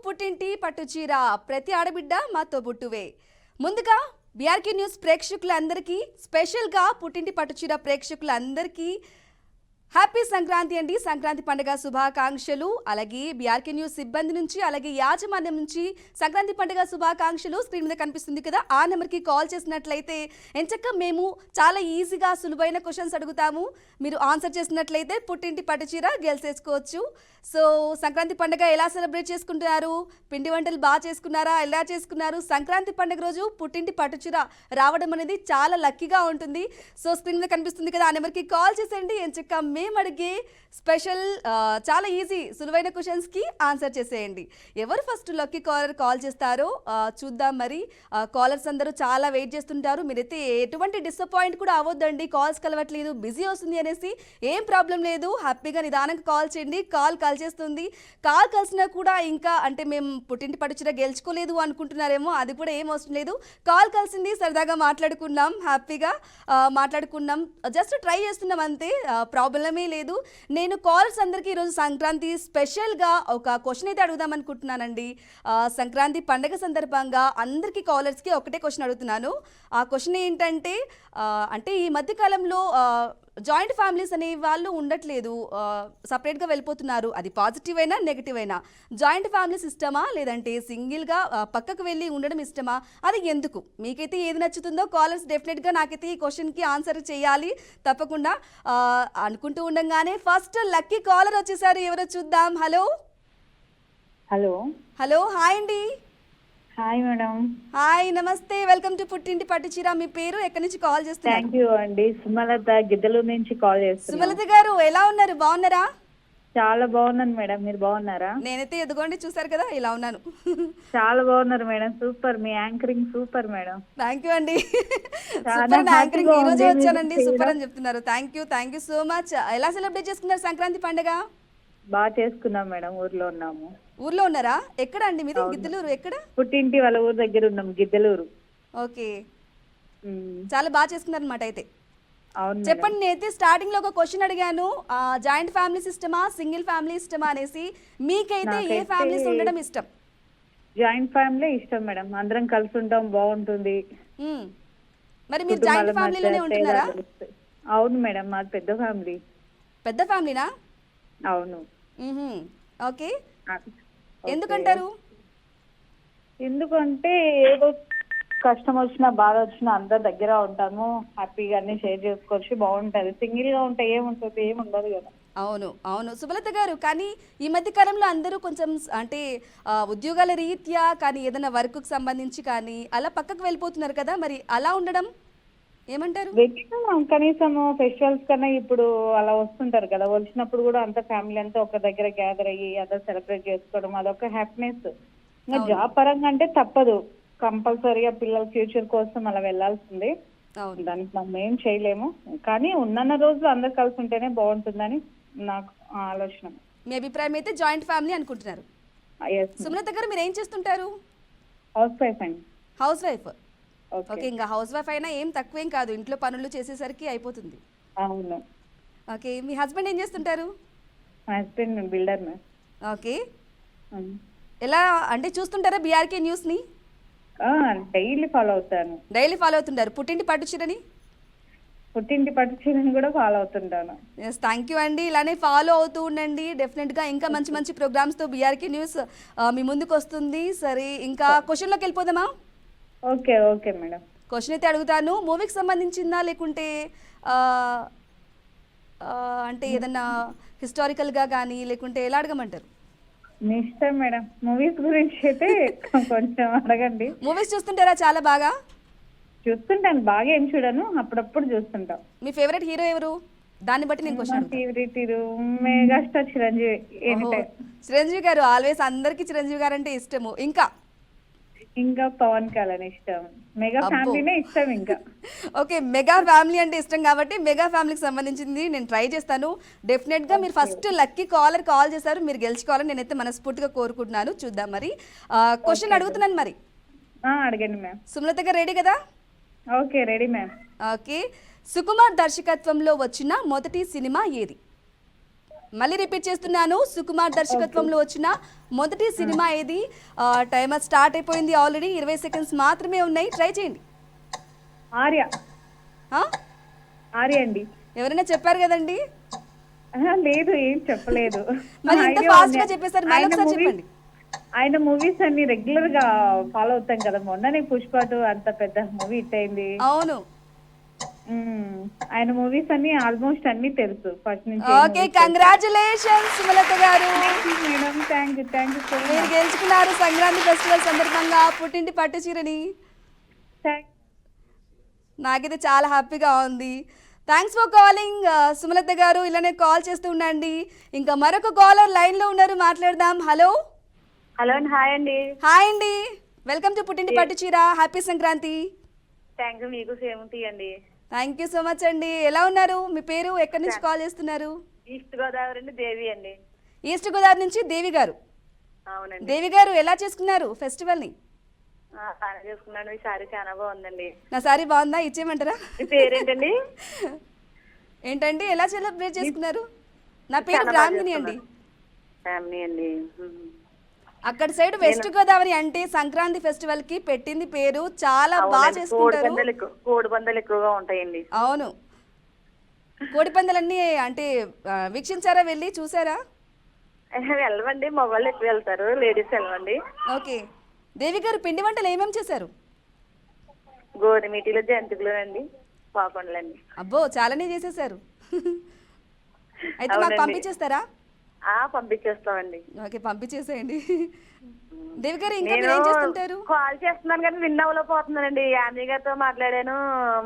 పుట్టింటి పట్టుచీర ప్రతి ఆడబిడ్డ మాతో బుట్టువే. ముందుగా బీఆర్కే న్యూస్ ప్రేక్షకులందరికీ స్పెషల్గా పుట్టింటి పట్టుచీర ప్రేక్షకులందరికీ హ్యాపీ సంక్రాంతి అండి. సంక్రాంతి పండుగ శుభాకాంక్షలు. అలాగే బీఆర్కే న్యూస్ సిబ్బంది నుంచి అలాగే యాజమాన్యం నుంచి సంక్రాంతి పండుగ శుభాకాంక్షలు. స్క్రీన్ మీద కనిపిస్తుంది కదా, ఆ నెంబర్కి కాల్ చేసినట్లయితే ఎంచక్క మేము చాలా ఈజీగా సులువైన క్వశ్చన్స్ అడుగుతాము. మీరు ఆన్సర్ చేసినట్లయితే పుట్టింటి పట్టుచీర గెలిచేసుకోవచ్చు. సో సంక్రాంతి పండుగ ఎలా సెలబ్రేట్ చేసుకుంటున్నారు? పిండి వంటలు బాగా చేసుకున్నారా? ఎలా చేసుకున్నారు? సంక్రాంతి పండుగ రోజు పుట్టింటి పట్టుచీర రావడం అనేది చాలా లక్కీగా ఉంటుంది. సో స్క్రీన్ మీద కనిపిస్తుంది కదా, ఆ నెంబర్కి కాల్ చేసేయండి. ఎంచక్క మేము అడిగే స్పెషల్ చాలా ఈజీ సులువైన క్వశ్చన్స్కి ఆన్సర్ చేసేయండి. ఎవరు ఫస్ట్ లక్కీ కాలర్ కాల్ చేస్తారో చూద్దాం. మరి కాలర్స్ అందరూ చాలా వెయిట్ చేస్తుంటారు. మీరైతే ఎటువంటి డిసప్పాయింట్ కూడా అవ్వద్దండి. కాల్స్ కలవట్లేదు, బిజీ వస్తుంది అనేసి ఏం ప్రాబ్లం లేదు. హ్యాపీగా నిదానంగా కాల్ చేయండి. కాల్ చేస్తుంది. కాల్ కలిసినా కూడా ఇంకా అంటే మేము పుట్టింటి పట్టుచీర గెలుచుకోలేదు అనుకుంటున్నారేమో, అది కూడా ఏం అవసరం లేదు. కాల్ కలిసింది, సరదాగా మాట్లాడుకున్నాం, హ్యాపీగా మాట్లాడుకున్నాం, జస్ట్ ట్రై చేస్తున్నాం అంతే, ప్రాబ్లమే లేదు. నేను కాల్స్ అందరికీ ఈరోజు సంక్రాంతి స్పెషల్గా ఒక క్వశ్చన్ అయితే అడుగుదాం అనుకుంటున్నానండి. సంక్రాంతి పండగ సందర్భంగా అందరికీ కాలర్స్కి ఒకటే క్వశ్చన్ అడుగుతున్నాను. ఆ క్వశ్చన్ ఏంటంటే అంటే ఈ మధ్యకాలంలో జాయింట్ ఫ్యామిలీస్ అనే వాళ్ళు ఉండట్లేదు, సపరేట్గా వెళ్ళిపోతున్నారు. అది పాజిటివ్ అయినా నెగిటివ్ అయినా. జాయింట్ ఫ్యామిలీస్ ఇష్టమా లేదంటే సింగిల్గా పక్కకు వెళ్ళి ఉండడం ఇష్టమా? అది ఎందుకు? మీకైతే ఏది నచ్చుతుందో కాలర్స్ డెఫినెట్గా నాకైతే ఈ క్వశ్చన్కి ఆన్సర్ చేయాలి తప్పకుండా. అనుకుంటూ ఉండగానే ఫస్ట్ లక్కీ కాలర్ వచ్చేసారు. ఎవరో చూద్దాం. హలో హలో హలో హాయ్ అండి. Hi madam. హాయ్, నమస్తే, వెల్కమ్ టు పుట్టింటి పట్టుచీర. మీ పేరు, ఎక్కడి నుంచి కాల్ చేస్తున్నారు? థ్యాంక్ యూ అండి. సుమలత గిద్దలూరు నుంచి కాల్ చేస్తున్నాను. సుమలత గారు ఎలా ఉన్నారు? బాగున్నారా? చాలా బాగున్నాను మేడం, మీరు బాగున్నారా? నేనైతే ఎదుగోండి చూసారు కదా ఇలా ఉన్నాను. చాలా బాగున్నారు madam, super. Me anchoring super madam. Thank you అండి. చాలా సూపర్ యాంకరింగ్ ఈ రోజే హ్యాపీగా వచ్చానండి, ఉంది సూపర్ అని చెప్తున్నారు. Thank you so much. ఎలా సెలబ్రేట్ చేసుకున్నారు సంక్రాంతి పండుగ? బాగా చేసుకున్నాం మేడం, ఊర్లో ఉన్నాము. ఊర్లో ఉన్నారా? ఎక్కడ అండి మీది? గిద్దలూరు ఎక్కడ? పుట్టింటి వాళ్ళ ఊరు దగ్గర ఉన్నాం, గిద్దలూరు. ఓకే, చాలా బాగా చేసుకున్నారు అనమాట అయితే. అవును మేడం. చెప్పండి, నేనైతే స్టార్టింగ్ లో ఒక క్వశ్చన్ అడిగాను, జాయింట్ ఫ్యామిలీస్ ఇష్టమా సింగిల్ ఫ్యామిలీ ఇష్టమా అనేసి. మీకైతే ఏ ఫ్యామిలీస్ ఉండడం ఇష్టం? జాయింట్ ఫ్యామిలీ ఇష్టం మేడం, అందరం కలిసి ఉంటాం, బాగుంటుంది. మరి మీరు జాయింట్ ఫ్యామిలీలోనే ఉంటున్నారా? అవును మేడం, మాది పెద్ద ఫ్యామిలీ. పెద్ద ఫ్యామిలీనా? అవును. ఓకే, ఎందుకంటారు? ఎందుకంటే ఏదో కష్టం వచ్చినా బాధ వచ్చినా అందరి దగ్గర ఉంటాము, హ్యాపీగా అన్ని షేర్ చేసుకోవచ్చు, బాగుంటది. సింగిల్ గా ఉంటే ఏముంటుంది, ఏముండదు కదా. అవును అవును సుమలత గారు, కానీ ఈ మధ్య కాలంలో అందరూ కొంచెం అంటే ఉద్యోగాల రీత్యా కానీ ఏదైనా వర్క్కి సంబంధించి కానీ అలా పక్కకు వెళ్ళిపోతున్నారు కదా, మరి అలా ఉండడం ఏమంటారు? కనీసం ఫెస్టివల్స్ కన్నా ఇప్పుడు అలా వస్తుంటారు కదా, వచ్చినప్పుడు కూడా అంత ఫ్యామిలీ అంతా ఒక దగ్గర గ్యాదర్ అయ్యి అదే సెలబ్రేట్ చేసుకోవడం, అదొక హ్యాపీనెస్. ఇంకా జాబ్ పరంగా అంటే తప్పదు, కంపల్సరీగా పిల్లల ఫ్యూచర్ కోసం అలా వెళ్లాల్సిందే. దానికి మనం ఏం చేయలేము, కానీ ఉన్న రోజులు అందరు కలిసి ఉంటేనే బాగుంటుందని నాకు ఆలోచన. మీ అభిప్రాయం అయితే జాయింట్ ఫ్యామిలీ అనుకుంటున్నారు. సుమలత గారు, మీరు ఏం చేస్తుంటారు? హౌస్ వైఫ్ అండి. House wife. ఓకే, ఇంకా హౌస్ వైఫ్ అయినా ఏం తక్కువేం కాదు, ఇంట్లో పనులు చేసేసరికి అయిపోతుంది. అవును. ఓకే, మీ హస్బెండ్ ఏం చేస్తుంటారు? మా హస్బెండ్ బిల్డర్ మ్యామ్. ఓకే, ఎలా అంటే చూస్తుంటారా బీఆర్కే న్యూస్ ని? డైలీ ఫాలో అవుతాను. డైలీ ఫాలో అవుతుంటారు పుట్టింటి పట్టుచీరని? పుట్టింటి పట్టుచీరని కూడా ఫాలో అవుతుంటాను. ఎస్, థ్యాంక్ యూ అండి. ఇలానే ఫాలో అవుతూ ఉండండి. డెఫినెట్గా ఇంకా మంచి మంచి ప్రోగ్రామ్స్తో బీఆర్కే న్యూస్ మీ ముందుకు వస్తుంది. సరే, ఇంకా క్వశ్చన్లోకి వెళ్ళిపోదామా? Okay okay madam. క్వశ్చన్ అయితే అడుగుతాను. మూవీకి సంబంధించిందా లేకుంటే అంటే ఏదన్నా హిస్టారికల్గా కానీ లేకుంటే ఎలా అడగమంటారు? మీ ఇష్టం మేడం, మూవీస్ గురించి అయితే కొంచెం అడగండి. మూవీస్ చూస్తుంటారా? చాలా బాగా చూస్తుంటాను, బాగా ఏం చూడను, అప్పుడప్పుడు చూస్తుంటాం. మీ ఫేవరెట్ హీరో ఎవరు? దాన్ని బట్టి నేను question favourite hero megastar Chiranjeevi. Chiranjeevi గారు ఆల్వేస్, అందరికి చిరంజీవి గారు అంటే ఇష్టము. ఇంకా పవన్ కళ్యాణ్ ఇష్టం. మెగా ఫ్యామిలీనే ఇష్టం ఇంకా. ఓకే, మెగా ఫ్యామిలీ అంటే ఇష్టం కాబట్టి మెగా ఫ్యామిలీకి సంబంధించింది నేను ట్రై చేస్తాను. డెఫినెట్గా మీరు ఫస్ట్ లక్కీ కాల్ చేశారు, మీరు గెలుచుకోవాలని నేనైతే మనస్ఫూర్తిగా కోరుకుంటున్నాను. చూద్దాం మరి. క్వశ్చన్ అడుగుతున్నాను మరి. అడగండి మ్యామ్. సుమలత గారు రెడీ కదా? Okay, ready ma'am. Okay, Sukumar దర్శకత్వంలో వచ్చిన మొదటి సినిమా ఏది? మళ్ళీ రిపీట్ చేస్తున్నాను, సుకుమార్ దర్శకత్వంలో వచ్చిన మొదటి సినిమా ఇది. టైమర్ స్టార్ట్ అయిపోయింది ఆల్రెడీ, 20 సెకండ్స్ మాత్రమే ఉన్నాయి, ట్రై చేయండి. ఆర్య. ఆ? ఆర్య అండి. ఎవరైనా చెప్పారు కదండి. లేదు, ఏం చెప్పలేదు. మరి ఇంత ఫాస్ట్ గా చెప్పేసారు, మళ్ళీ ఒకసారి చెప్పండి. ఆయన మూవీస్ అన్ని రెగ్యులర్ గా ఫాలో అవుతాం కదా. మొన్ననే పుష్ప 2 అంత పెద్ద మూవీ హిట్ అయింది. అవును. ఆయన మూవీస్ అన్ని ఆల్మోస్ట్ అన్ని తెలుసు ఫస్ట్ నుంచి. ఓకే, కంగ్రాచులేషన్స్ సుమలత గారు. Madam, thank you so much. మీరు గెలుచుకున్నారు సంక్రాంతి ఫెస్టివల్ సందర్భంగా పుట్టింటి పట్టు చీరని. నాకైతే చాలా హ్యాపీగా ఉంది. థ్యాంక్స్ ఫర్ కాలింగ్ సుమలత గారు, ఇలానే కాల్ చేస్తూ ఉండండి. ఇంకా మరొక కాలర్ లైన్ లో ఉన్నారు, మాట్లాడదాం. హలో. హలో అండి. హాయ్ అండి. హాయ్ అండి, వెల్కమ్ టు పుట్టింటి పట్టు చీర. హ్యాపీ సంక్రాంతి. థ్యాంక్ యూ, మీకు సేమ్ తీయండి. థ్యాంక్ యూ సో మచ్ అండి. ఎలా ఉన్నారు? మీ పేరు, ఎక్కడి నుంచి కాల్ చేస్తున్నారు? ఈస్ట్ గోదావరి అండి, దేవి అండి. ఈస్ట్ గోదావరి నుంచి దేవి గారు. అవునండి. దేవి గారు, ఎలా చేసుకున్నారు ఫెస్టివల్ ని? బాగా చేసుకున్నాను, ఈ సారీ చాలా బాగుందండి. నా సారీ బాగుందా, ఇచ్చేయమంటారా? మీ పేరేంటండి? ఏంటండి, ఎలా సెలబ్రేట్ చేసుకున్నారు? నా పేరు బ్రాహ్మణి అండి. ఫ్యామిలీ అండి. అక్కడ సైడ్ వెస్ట్ గోదావరి అంటే సంక్రాంతి ఫెస్టివల్ కి పెట్టింది పేరు, చాలా బాగా చేసుకుంటారు. కోడి పందాలు ఎక్కువగా ఉంటాయండి. అవును, కోడి పందాలన్నీ అంటే వీక్షించారా, వెళ్ళి చూసారా? వెళ్ళవండి, మగవాళ్ళు ఎక్కువ వెళ్తారు, లేడీస్ వెళ్ళవండి. ఓకే. దేవి గారు, పిండి వంటలు ఏమేమి చేశారు? గోధుమీటిలో జంతికలు అండి, పాపండ్లండి. అబ్బో, చాలానే చేసేసారు. అయితే మాకు పంపించేస్తారా? పంపించేస్తామండి. ఓకే, పంపించేసేయండి. దేవి గారు, ఇంకా మీరు ఏం చేస్తుంటారు? కాల్ చేస్తున్నాను కానీ విన్ అవ్వలేకపోతున్నానండి. యామి గారితో మాట్లాడాను,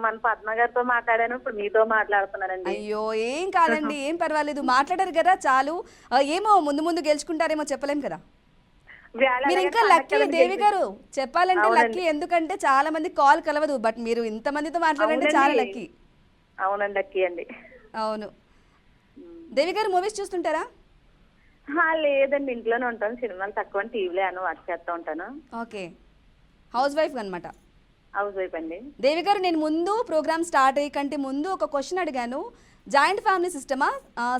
మన పద్మ గారితో మాట్లాడాను, ఇప్పుడు మీతో మాట్లాడుతున్నానండి. అయ్యో, ఏం కాదండి, ఏం పర్వాలేదు, మాట్లాడారు కదా చాలు. ఏమో ముందు ముందు గెలుచుకుంటారేమో చెప్పలేం కదా. మీరు ఇంకా లక్కీ దేవి గారు, చెప్పాలంటే లక్కీ. ఎందుకంటే చాలా మంది కాల్ కలవదు, బట్ మీరు ఇంత మందితో మాట్లాడారంటే చాలా లక్కీ. అవునండి, లక్కీ అండి. అవును. దేవి గారు, మూవీస్ చూస్తుంటారా? లేదండి, ఇంట్లోనే ఉంటాను. సినిమాలు తక్కువ, టీవీలో అని వాచ్ చేస్తూ ఉంటాను. ఓకే, హౌస్ వైఫ్ అనమాట. హౌస్ వైఫ్ అండి. దేవి గారు, నేను ముందు ప్రోగ్రామ్ స్టార్ట్ అయ్యే కంటే ముందు ఒక క్వశ్చన్ అడిగాను. జాయింట్ ఫ్యామిలీస్ ఇష్టమా,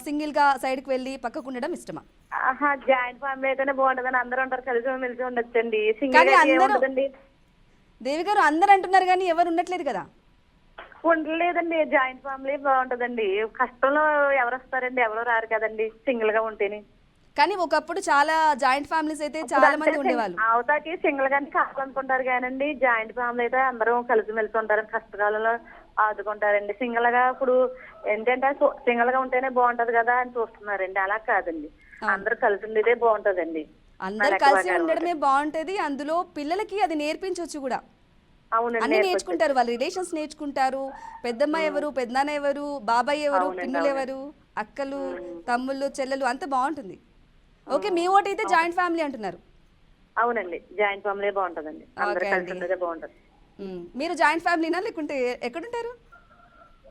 సింగిల్ గా సైడ్కి వెళ్ళి పక్కకు ఉండడం ఇష్టమా? జాయింట్ ఫ్యామిలీ అయితేనే బాగుంటదని అందరూ ఉంటారు, కలిసి మెలిసి ఉండొచ్చండి. సింగిల్ ఉండదండి. దేవి గారు, అందరు అంటున్నారు కానీ ఎవరు ఉండట్లేదు కదా. ఉండలేదండి, జాయింట్ ఫ్యామిలీ బాగుంటదండి. కష్టంలో ఎవరు వస్తారండి, ఎవరో రారు కదండి సింగిల్ గా ఉంటేనే. కానీ ఒకప్పుడు చాలా జాయింట్ ఫ్యామిలీస్ అయితే చాలా మంది ఉండేవాళ్ళు. అవతాకి సింగిల్ గానే కావాలనుకుంటారు కానండి, జాయింట్ ఫ్యామిలీ అయితే అందరూ కలిసి మెలిసి ఉంటారు, కష్టకాలంలో ఆదుకుంటారండి. సింగిల్ గా ఇప్పుడు ఏంటంటే సింగిల్ గా ఉంటేనే బాగుంటది కదా అని చూస్తున్నారండి. అలా కాదండి, అందరూ కలిసి ఉండేదే బాగుంటదండి. అందరు కలిసి ఉండడమే బాగుంటది. అందులో పిల్లలకి అది నేర్పించవచ్చు కూడా. అన్ని నేర్చుకుంటారు, వాళ్ళ రిలేషన్స్ నేర్చుకుంటారు. పెద్దమ్మ ఎవరు, పెద్దనాన్న ఎవరు, బాబాయ్ ఎవరు, పిన్నులు ఎవరు, అక్కలు, తమ్ముళ్ళు, చెల్లెలు, అంత బాగుంటుంది. ఓకే, మీ ఓటు అయితే జాయింట్ ఫ్యామిలీ అంటున్నారు. అవునండి, జాయింట్ ఫ్యామిలీ బాగుంటదండి, అందరూ కలిసి ఉండేదే బాగుంటది. మీరు జాయింట్ ఫ్యామిలీనా లేకుంటే ఎక్కడుంటారు?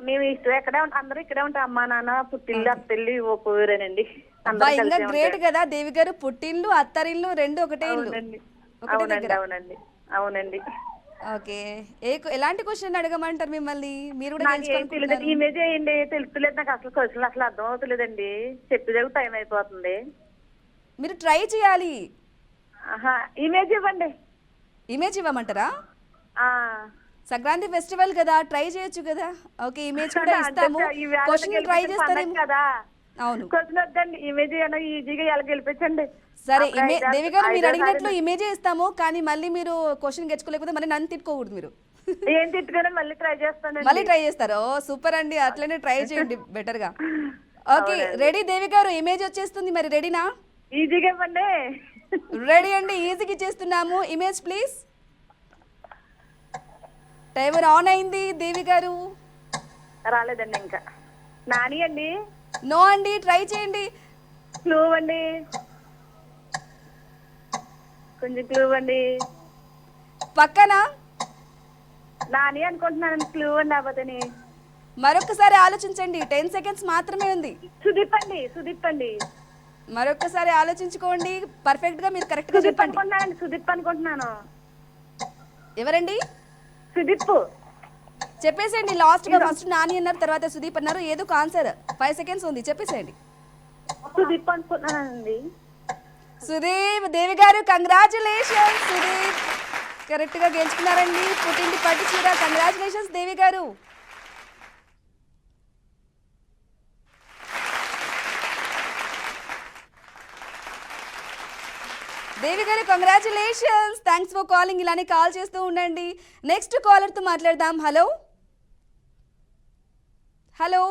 మేము ఇష్టం ఎక్కడే అందరూ ఇక్కడే ఉంటాం. అమ్మా నాన్న పుట్టిల్లు అత్తిల్లు ఊరేనండి. ఇంకా గ్రేట్ కదా దేవి గారు, పుట్టిల్లు అత్తరిల్లు రెండు ఒకటే ఇల్లు. అవునండి, అవునండి, అవునండి. ఓకే, ఎలాంటి క్వశ్చన్ అడగమంటారు మిమ్మల్ని? మీరు కూడా ఇమేజ్ అయ్యండి, తెలుస్తలేదు నాకు అసలు క్వశ్చన్ అసలు అర్థం అవుతలేదండి. చెప్పేదే టైం అయిపోతుంది. మీరు ట్రై చేయాలి. ఇమేజ్ ఇవ్వండి. ఇమేజ్ ఇవ్వమంటారా? సంక్రాంతి ఫెస్టివల్ కదా, ట్రై చేయొచ్చు కదా. ఓకే, ఇమేజ్ కూడా ఇస్తాము. క్వశ్చన్ ట్రై చేస్తారేమో కదా. అవును, క్వశ్చన్ వద్దండి, ఇమేజ్ ఈజీగా ఎలా గెలిపించండి. సరే, దేవి గారు మీరు అడిగినట్లు ఇమేజే ఇస్తాము, కానీ మళ్ళీ మీరు క్వశ్చన్ గెలుచుకోలేకపోతే మళ్ళీ నన్ను తిట్టుకోకూడదు. మీరు ఏం తిట్టుకుని మళ్ళీ ట్రై చేస్తాను. మళ్ళీ ట్రై చేస్తారు. ఓ సూపర్ అండి, అట్లనే ట్రై చేయండి బెటర్ గా. ఓకే, రెడీ దేవి గారు, ఇమేజ్ వచ్చేస్తుంది, మరి రెడీనా? ఈజీగా ఇవ్వండి. రెడీ అండి, ఈజీగా ఇచ్చేస్తున్నాము. Image please. టైమర్ ఆన్ అయింది. దేవి గారు రాలేదండి ఇంకా. నాని అండి? నో అండి, ట్రై చేయండి. క్లూ అండి, కొంచెం క్లూ అండి. పక్కన నాని అనుకుంటున్నాను, క్లూ అండి. అవ్వదని మరొకసారి ఆలోచించండి, 10 సెకండ్స్ మాత్రమే ఉంది. సుదీప్ అండి, సుదీప్ అండి. మరొకసారి ఆలోచించుకోండి, పర్ఫెక్ట్ గా మీరు కరెక్ట్ గా చెప్పండి. సుదీప్ అనుకుంటున్నాను. ఎవరండి? సుదీప్. చెప్పేసేయండి లాస్ట్ గా. ఫస్ట్ నాని అన్నారు, తర్వాత సుదీప్ అన్నారు. ఏదో ఆన్సర్ 5 సెకండ్స్ ఉంది, చెప్పేసేయండి. సుదీప్ అనుకుంటున్నానండి. సుదీప్, దేవి గారు కంగ్రాచులేషన్స్. సుదీప్ కరెక్ట్ గా గెలుచుకున్నారండి పుట్టింటి పట్టు చీర. కంగ్రాచులేషన్స్ దేవి గారు. దేవి గారు కంగ్రాచులేషన్స్. Thanks for calling. ఇలానే కాల్ చేస్తూ ఉండండి. నెక్స్ట్ కాలర్తో మాట్లాడదాం. Hello hello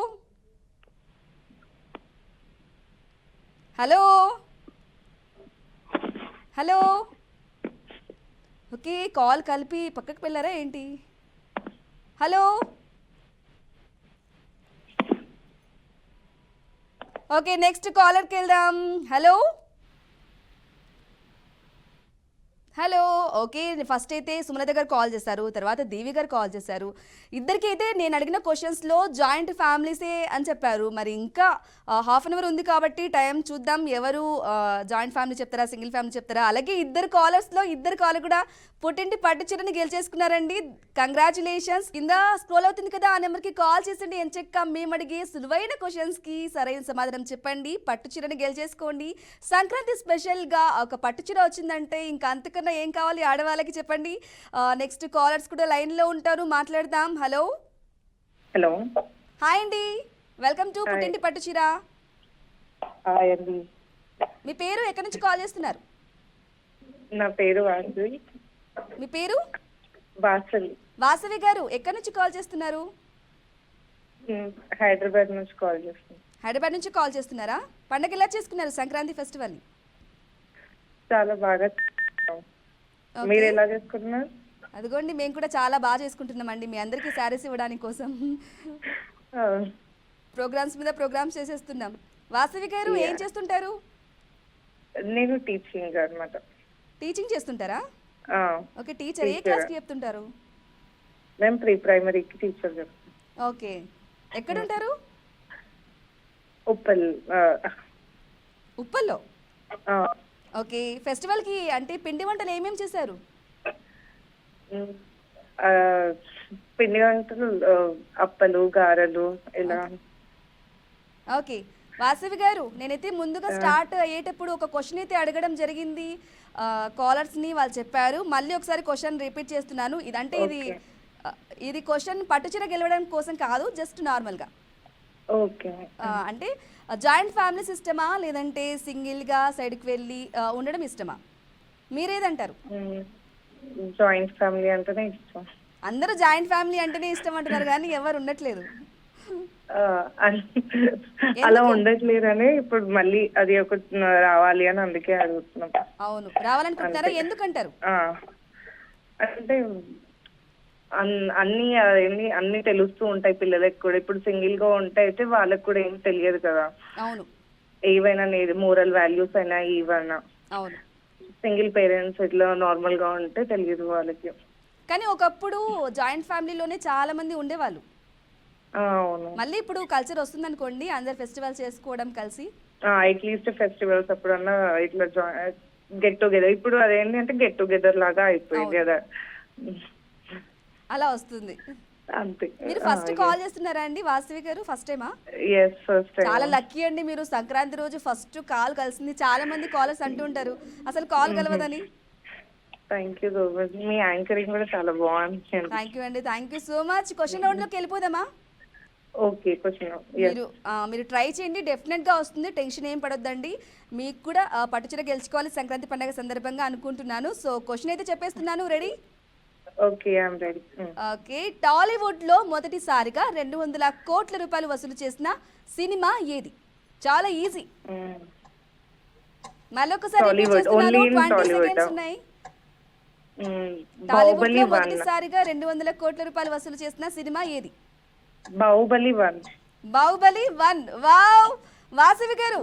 hello hello. Okay, call కలిపి పక్కకు వెళ్ళారా ఏంటి? హలో ఓకే, నెక్స్ట్ కాలర్కి వెళ్దాం. Hello hello. ఓకే, ఫస్ట్ అయితే సుమలత గారు కాల్ చేశారు, తర్వాత దేవి గారు కాల్ చేశారు. ఇద్దరికి అయితే నేను అడిగిన క్వశ్చన్స్లో జాయింట్ ఫ్యామిలీసే అని చెప్పారు. మరి ఇంకా హాఫ్ అన్ అవర్ ఉంది కాబట్టి టైం చూద్దాం, ఎవరు జాయింట్ ఫ్యామిలీ చెప్తారా సింగిల్ ఫ్యామిలీ చెప్తారా. అలాగే ఇద్దరు కాలర్స్లో ఇద్దరు కాలర్ కూడా పుట్టింటి పట్టు చీరని గెలిచేసుకున్నారండి. కంగ్రాచులేషన్స్. కింద స్క్రోల్ అవుతుంది కదా, ఆ నెంబర్కి కాల్ చేసండి. ఎంచక్క మేము అడిగే సులువైన క్వశ్చన్స్కి సరైన సమాధానం చెప్పండి, పట్టు చీరని గెలిచేసుకోండి. సంక్రాంతి స్పెషల్గా ఒక పట్టు చీర వచ్చిందంటే ఇంకా అంతకన్నా ఏం కావాలి ఆడవాళ్ళకి చెప్పండి. నెక్స్ట్ కాలర్స్ కూడా లైన్లో ఉంటారు, మాట్లాడదాం. హలో హలో, హాయ్ అండి, వెల్కమ్ టు పుట్టింటి పట్టు చీర. హాయ్ అండి. మీ పేరు, ఎక్కడి నుంచి కాల్ చేస్తున్నారు? నా పేరు వాసవి. మీ పేరు? వాసవి. వాసవి గారు ఎక్కడి నుంచి కాల్ చేస్తున్నారు? హైదరాబాద్ నుంచి కాల్ చేస్తున్నాను. హైదరాబాద్ నుంచి కాల్ చేస్తున్నారా? పండగ ఎలా చేసుకున్నారు సంక్రాంతి ఫెస్టివల్? చాలా బాగా చేసుకున్నాం. మీరు ఎలా చేసుకున్నారు? అదిగోండి, మేము కూడా చాలా బాగా చేసుకుంటున్నామండి. మీ అందరికీ శారీస్ ఇవ్వడానికి కోసం ప్రోగ్రామ్స్ మీద ప్రోగ్రామ్స్ చేసేస్తున్నాం. వాసవి గారు ఏం చేస్తుంటారు? నేను టీచింగ్ అనమాట. టీచింగ్ చేస్తుంటారా? Okay, teacher. ఏ క్లాస్కి చెప్తుంటారు? మేము ప్రీ ప్రైమరీకి టీచర్ చెప్తాం. ఓకే, ఎక్కడుంటారు? ఉప్పల్. ఉప్పల్లో. ఓకే, ఫెస్టివల్కి అంటే పిండి వంటలు ఏమేమి చేశారు? పిండి వంటలు, అప్పలు, గారెలు ఇలా. ఓకే వాసవి గారు, నేనైతే ముందుగా స్టార్ట్ అయ్యేటప్పుడు ఒక క్వశ్చన్ అయితే అడగడం జరిగింది కాలర్స్ని, వాళ్ళు చెప్పారు. మళ్ళీ ఒకసారి క్వశ్చన్ రిపీట్ చేస్తున్నాను. ఇదంటే ఇది క్వశ్చన్ పట్టుచీర గెలవడం కోసం కాదు, జస్ట్ నార్మల్గా. ఓకే. అంటే జాయింట్ ఫ్యామిలీ సిస్టమా లేదంటే సింగిల్గా సైడ్కి వెళ్ళి ఉండడం ఇష్టమా? మీరేదంటారు? జాయింట్ ఫ్యామిలీ అంటేనే ఇష్టం. అందరూ జాయింట్ ఫ్యామిలీ అంటేనే ఇష్టం అంటున్నారు కానీ ఎవరు ఉండట్లేదు. అలా ఉండట్లేదని ఇప్పుడు మళ్ళీ అది ఒకటి రావాలి అని అందుకే అడుగుతున్నాం. అవును, రావాలనుకుంటున్నారా? ఎందుకంటారు? అంటే అన్ని తెలుస్తూ ఉంటాయి పిల్లలకి కూడా. ఇప్పుడు సింగిల్ గా ఉంటే అయితే వాళ్ళకి కూడా ఏం తెలియదు కదా. అవును, ఏవైనా మోరల్ వాల్యూస్ అయినా ఏవైనా. అవును, సింగిల్ పేరెంట్స్ ఇట్లా నార్మల్ గా ఉంటే తెలియదు వాళ్ళకి. కానీ ఒకప్పుడు జాయింట్ ఫ్యామిలీలోనే చాలా మంది ఉండేవాళ్ళు. అవును. మళ్ళీ ఇప్పుడు కల్చర్ వస్తుంది అనుకోండి, అందరు ఫెస్టివల్స్ చేసుకోవడం కలిసి. అట్లీస్ట్ ఫెస్టివల్స్ అప్పుడన్నా ఇట్లా గెట్ టుగెదర్. ఇప్పుడు అదేంటి అంటే గెట్ టుగెదర్ లాగా అయిపోయింది కదా, అలా వస్తుంది అంతే. మీరు ఫస్ట్ కాల్ చేస్తున్నారా అండి వాసవి గారు? ఫస్ట్ టైమా? yes, first time. చాలా లక్కీ అండి మీరు. సంక్రాంతి రోజు ఫస్ట్ కాల్ కలిసింది. చాలా మంది కాలర్స్ అంటూ ఉంటారు అసలు కాల్ కలవదని. Thank you so much. మీ యాంకరింగ్ కూడా చాలా బాగుంది. థ్యాంక్ యూ అండి, thank you so much. Question round లోకి వెళ్ళిపోదామా? Okay, question. మీరు ట్రై చేయండి, డెఫినెట్ గా వస్తుంది. టెన్షన్ ఏం పడొద్దండి. మీకు కూడా పట్టుచీర గెలుచుకోవాలి సంక్రాంతి పండుగ సందర్భంగా అనుకుంటున్నాను. సో క్వశ్చన్ అయితే చెప్పేస్తున్నాను, ready? Okay, I'm ready. Okay, Tollywood లో మొదటిసారిగా 200 కోట్ల రూపాయలు వసూలు చేసిన సినిమా ఏది? చాలా ఈజీ. మళ్ళొకసారి రిపీట్ చేస్తున్నాను, 20 సెకండ్స్ ఉన్నాయి. టాలీవుడ్ లో మొదటిసారిగా 200 కోట్ల రూపాయలు వసూలు చేసిన సినిమా ఏది? బాహుబలి 1. బాహుబలి 1. వావ్, వాసవి గారు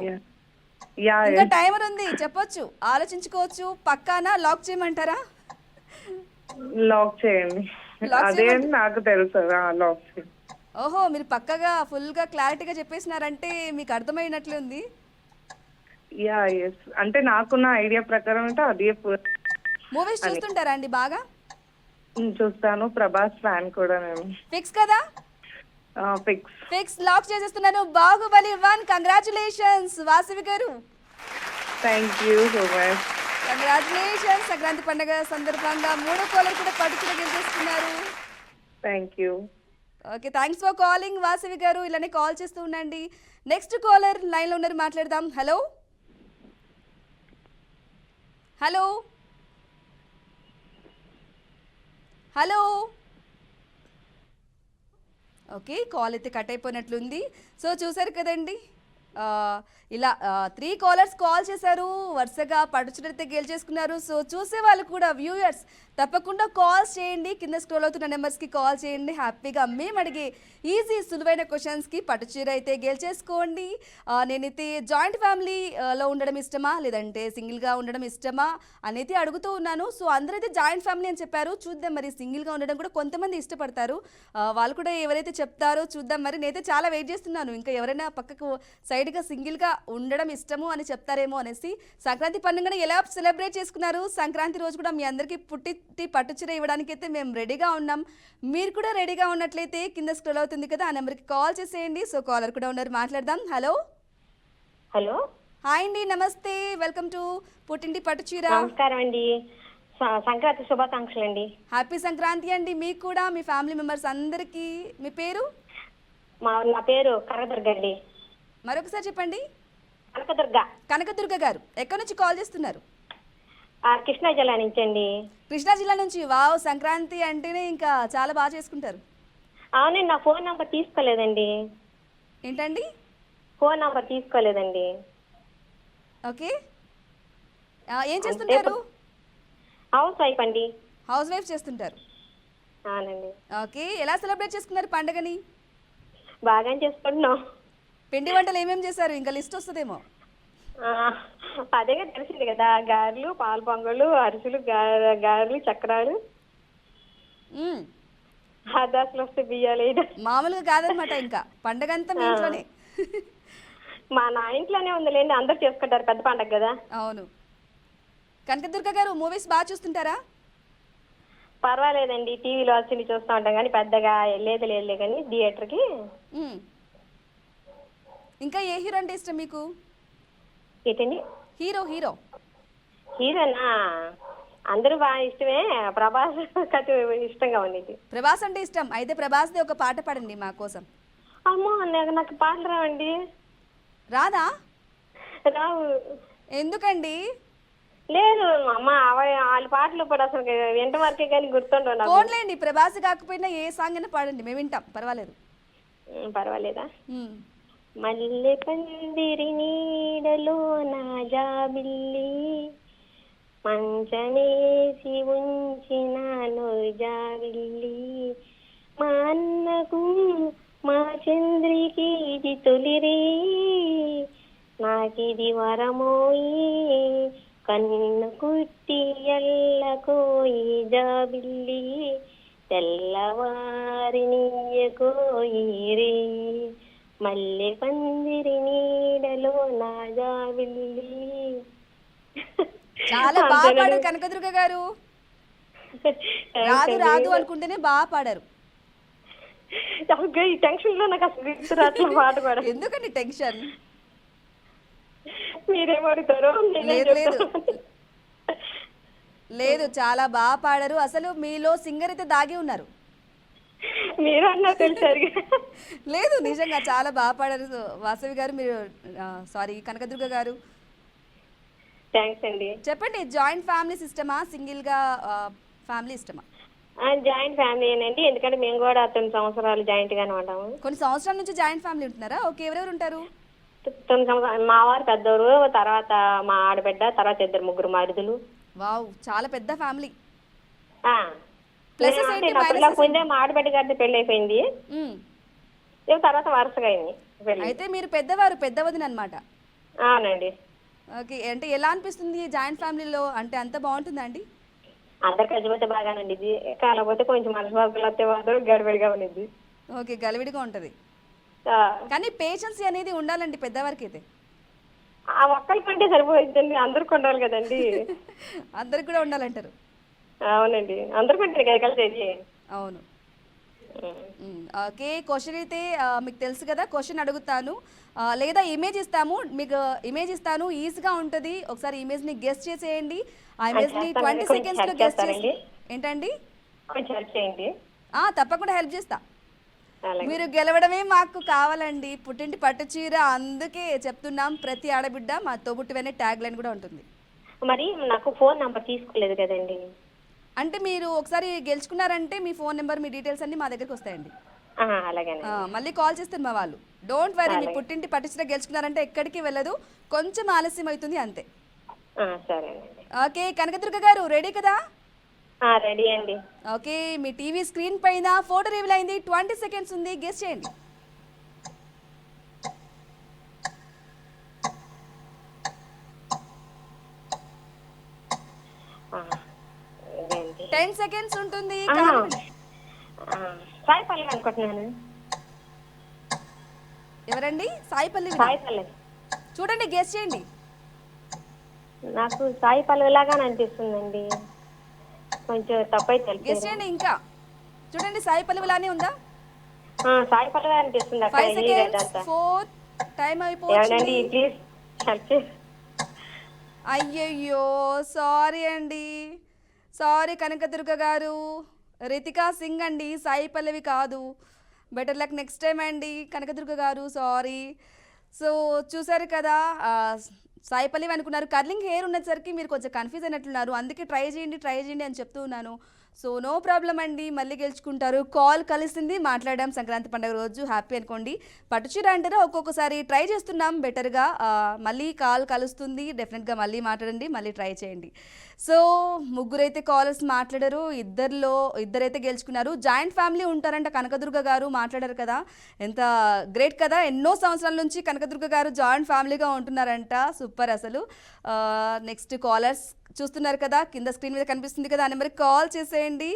యా, ఇంకా టైమర్ ఉంది, చెప్పొచ్చు, ఆలోచించుకోవచ్చు. పక్కానా లాక్ చేయమంటారా? లాక్ చేయండి. అదే నాకు తెలుసు. లాక్ చేయండి. ఓహో, మీరు పక్కగా ఫుల్ గా క్లారిటీగా చెప్పేసినారంటే మీకు అర్థమైనట్లే ఉంది. Yeah, yes. అంటే నాకున్న ఐడియా ప్రకారం అంటే అదే. మూవీస్ చూస్తుంటారా అండి బాగా? చూస్తాను, ప్రభాస్ ఫ్యాన్ కూడా నేను. ఫిక్స్ కదా? ఫిక్స్. ఫిక్స్ లాక్ చేసేస్తున్నాను. బాహుబలి 1 కంగ్రాచులేషన్స్ వాసవి గారు. Thank you so much. Congratulations. Sankranti పండుగ సందర్భంగా 3వ కాలర్ కూడా పట్టుకుని గెలిచేస్తున్నారు. Thank you. Okay, thanks for calling Vasavi గారు. ఇలానే కాల్ చేస్తూ ఉండండి. నెక్స్ట్ కాలర్ లైన్లో ఉన్నారు, మాట్లాడదాం. Hello hello hello. Okay, call అయితే కట్ అయిపోయినట్లుంది. సో చూసారు కదండి, ఇలా 3 కాలర్స్ కాల్ చేశారు, వరుసగా పడుచునైతే గెలిచేసుకున్నారు. సో చూసే వాళ్ళు కూడా వ్యూయర్స్ తప్పకుండా కాల్స్ చేయండి. కింద స్క్రోల్ అవుతున్న నెంబర్స్కి కాల్ చేయండి. హ్యాపీగా మేము అడిగే ఈజీ సులువైన క్వశ్చన్స్కి పట్టుచీర అయితే గెలిచేసుకోండి. నేనైతే జాయింట్ ఫ్యామిలీలో ఉండడం ఇష్టమా లేదంటే సింగిల్గా ఉండడం ఇష్టమా అనేది అడుగుతూ ఉన్నాను. సో అందరైతే జాయింట్ ఫ్యామిలీ అని చెప్పారు. చూద్దాం మరి సింగిల్గా ఉండడం కూడా కొంతమంది ఇష్టపడతారు. వాళ్ళు కూడా ఎవరైతే చెప్తారో చూద్దాం. మరి నేనైతే చాలా వెయిట్ చేస్తున్నాను, ఇంకా ఎవరైనా పక్కకు సైడ్గా సింగిల్గా ఉండడం ఇష్టము అని చెప్తారేమో అనేసి. సంక్రాంతి పండుగను ఎలా సెలబ్రేట్ చేసుకున్నారు? సంక్రాంతి రోజు కూడా మీ అందరికీ పుట్టి పట్టుచీర ఇవ్వడానికి అయితే మేము రెడీగా ఉన్నాం. మీరు కూడా రెడీగా ఉన్నట్లయితే కింద స్క్రోల్ అవుతుంది కదా, ఆ నెంబర్కి కాల్ చేసేయండి. సో కాలర్ కూడా ఉన్నారు, మాట్లాడదాం. హలో హలో, హాయ్ అండి, నమస్తే, వెల్కమ్ టు పుట్టింటి పట్టుచీర. నమస్కారం అండి. సంక్రాంతి శుభాకాంక్షలు అండి. హ్యాపీ సంక్రాంతి అండి మీకు కూడా, మీ ఫ్యామిలీ మెంబర్స్ అందరికీ. మీ పేరు? నా పేరు కనకదుర్గ అండి. మరొకసారి చెప్పండి. కనకదుర్గ. కనకదుర్గ గారు ఎక్కడి నుంచి కాల్ చేస్తున్నారు? కృష్ణా జిల్లా నుంచి అండి. కృష్ణా జిల్లా నుంచి. వావ్, సంక్రాంతి అంటేనే ఇంకా చాలా బాగా చేసుకుంటారు. అవునండి, నా ఫోన్ నంబర్ తీసుకోలేదండి. ఏంటండి? Phone number తీసుకోలేదండి. ఓకే, ఏం చేస్తుంటారు? హౌస్ వైఫ్ అండి. హౌస్ వైఫ్ చేస్తుంటారు. అవునండి. ఓకే, ఎలా సెలబ్రేట్ చేసుకున్నారు పండగని? బాగానే చేసుకుంటున్నాం. పిండి వంటలు ఏమేమి చేశారు? ఇంకా లిస్ట్ వస్తుందేమో. అదేగా తెలిసింది కదా, గారెలు, పాలు పొంగళ్ళు, అరిసెలు, గారెలు, చక్రాలు, మ్మ్. అదాసులు వస్తే బియ్యాలు వేయడం. మామూలుగా కాదనమాట, ఇంకా పండగ అంతా మీ ఇంట్లోనే. నా ఇంట్లోనే ఉందిలేండి, అందరు చేసుకుంటారు, పెద్ద పండగ కదా. అవును. కనకదుర్గ గారు మూవీస్ బాగా చూస్తుంటారా? పర్వాలేదండి, టీవీలో వచ్చింది చూస్తూ ఉంటాం కానీ పెద్దగా వెళ్ళేది కానీ థియేటర్కి. మ్మ్. ఇంకా ఏ హీరో అంటే ఇష్టం మీకు? ఏంటండి? హీరో హీరో హీరోనా అందరూ బాగా ఇష్టమే. ప్రభాస్ కథ ఇష్టంగా ఉంది. ప్రభాస్ అంటే ఇష్టం. అయితే ప్రభాస్ది ఒక పాట పాడండి మా కోసం. అమ్మో, నాకు పాటలు రావండి. రాదా? రావు. ఎందుకండి? లేదు అమ్మ, వాళ్ళ పాటలు ఇప్పుడు అసలు వెంట వరకే కానీ గుర్తుండవు నాకు. ఫోన్లేండి, ప్రభాస్ కాకపోయినా ఏ సాంగ్ అయినా పాడండి, మేము వింటాం, పర్వాలేదు. పర్వాలేదా? మ్మ్. మల్లె పందిరి నీడలో నా జాబిల్లి, మంచమేసి ఉంచినాను జాబిల్లి, మా అన్నకు మా చంద్రికి ఇది తొలిరే, నాకిది వరమోయి కన్ను కుట్టి ఎల్లకోయి జాబిల్లి, తెల్లవారి నీయకోయి రే, మల్లె పందిరి నీడలో నా జాబిల్లి. చాలా బాగా పాడారు కనకదుర్గ గారు. రాదు రాదు అనుకుంటేనే బాగా పాడారు. ఈ టెన్షన్ లో నాకు అసలు గుర్తురాట్ల పాట కూడా. ఎందుకండి టెన్షన్? మీరేమడుగుతారో లేదు లేదు లేదు, చాలా బాగా పాడారు. అసలు మీలో సింగర్ అయితే దాగి ఉన్నారు. మీరు అన్నా తెలిసారు. లేదు, నిజంగా చాలా బాగా పాడారు వాసవి గారు. మీరు సారీ కనకదుర్గ గారు. థ్యాంక్స్ అండి. చెప్పండి, జాయింట్ ఫ్యామిలీ ఇష్టమా సింగిల్గా ఫ్యామిలీ ఇష్టమా? జాయింట్ ఫ్యామిలీ అండి, ఎందుకంటే మేము కూడా 9 సంవత్సరాలు జాయింట్ గానే ఉంటాము. కొన్ని సంవత్సరాల నుంచి జాయింట్ ఫ్యామిలీ ఉంటున్నారా? ఓకే, ఎవరెవరు ఉంటారు? 9 సంవత్సరాలు. మా వారు పెద్దవారు, తర్వాత మా ఆడబిడ్డ, తర్వాత 2-3 మరుదులు. వావ్, చాలా పెద్ద ఫ్యామిలీ. ప్లసెస్ ఏంటి? ముందే మా ఆడబిడ్డ గారి పెళ్లి అయిపోయింది, తర్వాత వరుసగా అయింది పెళ్లి. అయితే మీరు పెద్దవారు, పెద్ద వదిన అన్నమాట. అవునండి. ఓకే, అంటే ఎలా అనిపిస్తుంది జాయింట్ ఫ్యామిలీలో? అంటే అంత బాగుంటుందా అండి? అందరు కలిసిపోతే బాగానే ఉండిద్ది, కాకపోతే కొంచెం మనస్వార్తలు వస్తే మాత్రం గడిబడిగా ఉండిద్ది. ఓకే, గలివిడిగా ఉంటుంది. కానీ పేషెన్స్ అనేది ఉండాలండి పెద్దవారికి అయితే. ఆ ఒక్కరికంటే సరిపోయిందండి, అందరికి ఉండాలి కదండి. అందరికి కూడా ఉండాలంటారు. అవునండి, అందరికంటే కదా కలిసేది. అవును. ఓకే, క్వశ్చన్ అయితే మీకు తెలుసు కదా, క్వశ్చన్ అడుగుతాను లేదా ఇమేజ్ ఇస్తాము, మీకు ఇమేజ్ ఇస్తాను, ఈజీగా ఉంటుంది. ఒకసారి ఇమేజ్ని గెస్ట్ చేసేయండి. ఆ ఇమేజ్ని చేస్తానండి, 20 కొంచెం సెకండ్స్లో help గెస్ట్ చేసి చేస్తారండి? ఏంటండి? కొంచెం హెల్ప్ చేయండి. తప్పకుండా హెల్ప్ చేస్తా. అలాగే. మీరు గెలవడమే మాకు కావాలండి. పుట్టింటి పట్టు చీర, అందుకే చెప్తున్నాం ప్రతి ఆడబిడ్డ మా తోబుట్టువనే ట్యాగ్ లైన్ కూడా ఉంటుంది. మరి నాకు ఫోన్ నంబర్ తీసుకోలేదు కదండి. అంటే మీరు ఒకసారి గెలుచుకున్నారంటే మీ ఫోన్ నెంబర్, మీ డీటెయిల్స్ అన్ని మా దగ్గరికి వస్తాయండి. అలాగేనండి. మళ్ళీ కాల్ చేస్తారు మా వాళ్ళు. డోంట్ వరీ, మీ అలాగే. పుట్టింటి పట్టు చీర గెలుచుకున్నారంటే ఎక్కడికి వెళ్ళదు, కొంచెం ఆలస్యం అవుతుంది అంతే. సరేనండి. ఓకే, కనకదుర్గ గారు రెడీ కదా? రెడీ అండి. ఓకే, మీ టీవీ స్క్రీన్ పైన ఫోటో రివీల్ అయింది. 20 సెకండ్స్ ఉంది, గెస్ చేయండి. ఇదేంటి? 10 సెకండ్స్ ఉంటుంది. సాయి పల్లవి అనుకుంటున్నాను. ఎవరండి? సాయి పల్లవి. సాయి పల్లవి. చూడండి, గెస్ చేయండి. నాకు సాయి పల్లవి లాగా అనిపిస్తుందండి, కొంచెం తప్పైతే గెస్ చేయండి. ఇంకా చూడండి, సాయి పల్లవి లానే ఉందా? సాయి పల్లవి అనిపిస్తుంది. 5 సెకండ్స్, 4, టైం అయిపోతుంది. ప్లీజ్ హెల్ప్ చేసి. అయ్యయ్యో, సారీ అండి, సారీ కనకదుర్గ గారు. రితికా సింగ్ అండి, సాయి పల్లవి కాదు. బెటర్ లక్ నెక్స్ట్ టైం అండి కనకదుర్గ గారు, సారీ. సో చూసారు కదా, సాయి పల్లవి అనుకున్నారు. కర్లింగ్ హెయిర్ ఉన్నసరికి మీరు కొంచెం కన్ఫ్యూజ్ అయినట్లున్నారు, అందుకే ట్రై చేయండి అని చెప్తూ ఉన్నాను. సో నో ప్రాబ్లం అండి, మళ్ళీ గెలుచుకుంటారు. కాల్ కలిసింది, మాట్లాడాం సంక్రాంతి పండుగ రోజు, హ్యాపీ అనుకోండి. పట్టుచీర అంటారా, ఒక్కొక్కసారి ట్రై చేస్తున్నాం బెటర్గా, మళ్ళీ కాల్ కలుస్తుంది, డెఫినెట్గా మళ్ళీ మాట్లాడండి, మళ్ళీ ట్రై చేయండి. సో ముగ్గురైతే కాలర్స్ మాట్లాడారు, ఇద్దరైతే గెలుచుకున్నారు. జాయింట్ ఫ్యామిలీ ఉంటారంట కనకదుర్గ గారు, మాట్లాడారు కదా, ఎంత గ్రేట్ కదా. ఎన్నో సంవత్సరాల నుంచి కనకదుర్గ గారు జాయింట్ ఫ్యామిలీగా ఉంటున్నారంట, సూపర్ అసలు. నెక్స్ట్ కాలర్స్ చూస్తున్నారు కదా, కింద స్క్రీన్ మీద కనిపిస్తుంది కదా, ఆ నెంబర్కి కాల్ చేసేయండి.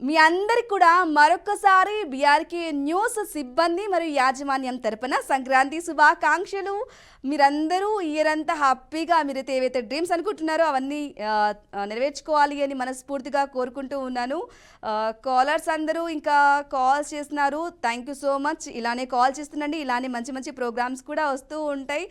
మీ అందరికి కూడా మరొకసారి బీఆర్కే న్యూస్ సిబ్బంది మరియు యాజమాన్యం తరపున సంక్రాంతి శుభాకాంక్షలు. మీరందరూ ఇయర్ అంతా హ్యాపీగా, మీరైతే ఏవైతే డ్రీమ్స్ అనుకుంటున్నారో అవన్నీ నెరవేర్చుకోవాలి అని మనస్ఫూర్తిగా కోరుకుంటూ ఉన్నాను. కాలర్స్ అందరూ ఇంకా కాల్ చేస్తున్నారు, థ్యాంక్ యూ సో మచ్. ఇలానే కాల్ చేస్తుండండి, ఇలానే మంచి మంచి ప్రోగ్రామ్స్ కూడా వస్తూ ఉంటాయి.